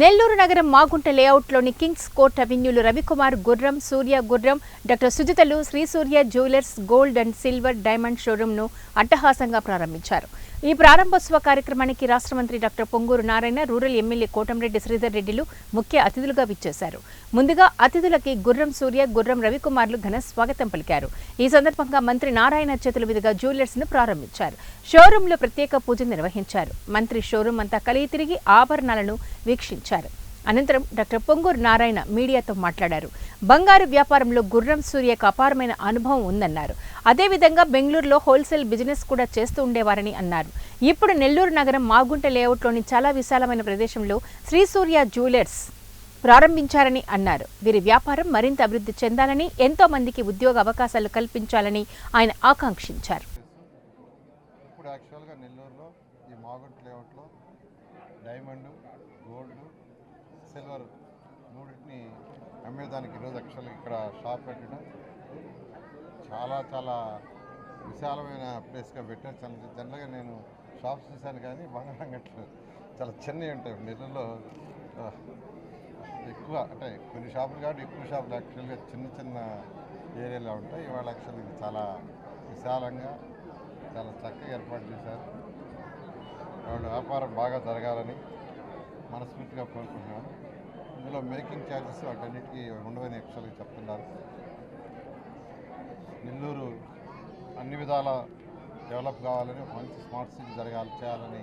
నెల్లూరు నగరం మాగుంట లేఅవుట్లోని kings court అవెన్యూలో రవికుమార్ గుర్రం, సూర్య గుర్రం, డాక్టర్ సుజితలు Sri Surya jewellers gold and silver diamond షోరూంను అట్టహాసంగా ప్రారంభించారు. ఈ ప్రారంభోత్సవ కార్యక్రమానికి రాష్ట్ర మంత్రి doctor Ponguru Narayana, rural MLA Kotamreddy Sridhar రెడ్డిలు ముఖ్య అతిథులుగా విచ్చేశారు. ముందుగా అతిథులకి గుర్రం సూర్య, గుర్రం రవికుమార్లు ఘన స్వాగతం పలికారు. ఈ సందర్భంగా మంత్రి నారాయణ చేతుల మీదుగా జ్యువెలర్స్ ను ప్రారంభించారు. షోరూంలో ప్రత్యేక పూజలు నిర్వహించారు. మంత్రి షోరూం అంతా కలిగి తిరిగి ఆభరణాలను వీక్షించారు. అనంతరం డాక్టర్ పొంగూరు నారాయణ మీడియాతో మాట్లాడారు. బంగారు వ్యాపారంలో గుర్రం సూర్యకు అపారమైన అనుభవం ఉందన్నారు. అదేవిధంగా బెంగళూరులో హోల్సేల్ బిజినెస్ కూడా చేస్తూ ఉండేవారని అన్నారు. ఇప్పుడు నెల్లూరు నగరం మాగుంట లేఅవుట్లోని చాలా విశాలమైన ప్రదేశంలో శ్రీ సూర్య జ్యువెలర్స్ ప్రారంభించారని అన్నారు. వీరి వ్యాపారం మరింత అభివృద్ధి చెందాలని, ఎంతో మందికి ఉద్యోగ అవకాశాలు కల్పించాలని ఆయన ఆకాంక్షించారు. ఇప్పుడు యాక్చువల్గా నెల్లూరులో ఈ మాగుంట లేఅవుట్లో డైమండ్, గోల్డ్, సిల్వర్ మూడింటిని అమ్మేదానికి ఈరోజు యాక్చువల్గా ఇక్కడ షాప్ పెట్టడం చాలా విశాలమైన ప్లేస్గా పెట్టారు. జనరల్గా నేను షాప్స్ చూశాను కానీ బంగారం గట్లు చాలా చిన్నవి ఉంటాయి. నెల్లూరులో ఎక్కువ అంటే కొన్ని షాపులు కాబట్టి ఎక్కువ షాపులు యాక్చువల్గా చిన్న ఏరియాలో ఉంటాయి. ఇవాళ యాక్చువల్గా ఇది చాలా విశాలంగా చాలా చక్కగా ఏర్పాటు చేశారు. వాళ్ళ వ్యాపారం బాగా జరగాలని మనస్ఫూర్తిగా కోరుకుంటున్నాను. ఇందులో మేకింగ్ ఛార్జెస్ వాటన్నిటికీ ఉండవని యాక్చువల్గా చెప్తున్నారు. నెల్లూరు అన్ని విధాల డెవలప్ కావాలని, మంచి స్మార్ట్ సిటీ చేయాలని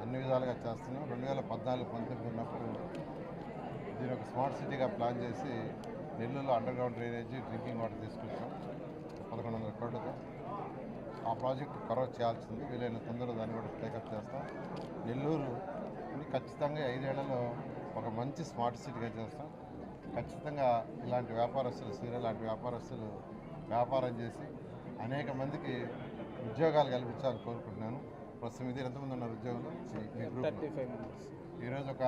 అన్ని విధాలుగా చేస్తున్నాం. 2014-19 ఉన్నప్పుడు దీని ఒక స్మార్ట్ సిటీగా ప్లాన్ చేసి నెల్లూరులో under ground drainage, drinking water తీసుకొచ్చాం 1100 కోట్లతో. ఆ ప్రాజెక్టు కవర్ చేయాల్సింది. వీలైన తొందరగా దాన్ని కూడా టేకప్ చేస్తాం. నెల్లూరుని ఖచ్చితంగా 5 ఏళ్లలో ఒక మంచి స్మార్ట్ సిటీగా చేస్తాం. ఖచ్చితంగా ఇలాంటి వ్యాపారస్తులు, సీరియల్ లాంటి వ్యాపారస్తులు వ్యాపారం చేసి అనేక మందికి ఉద్యోగాలు కల్పించాలని కోరుకుంటున్నాను. ప్రస్తుతం ఇది ఎంతమంది ఉన్నారు ఉద్యోగులు మీ గ్రూప్? ఈరోజు ఒక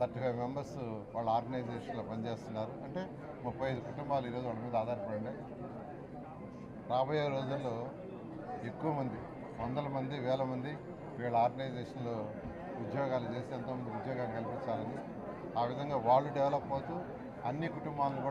35 మెంబర్స్ వాళ్ళ ఆర్గనైజేషన్లో పనిచేస్తున్నారు. అంటే 35 కుటుంబాలు ఈరోజు వాళ్ళ మీద ఆధారపడి రాబోయే రోజుల్లో ఎక్కువ మంది, వందల మంది, వేల మంది వీళ్ళ ఆర్గనైజేషన్లో ఉద్యోగాలు చేసి ఎంతోమంది ఉద్యోగాలు కల్పించాలని, ఆ విధంగా వాళ్ళు డెవలప్ అవుతూ అన్ని కుటుంబాలను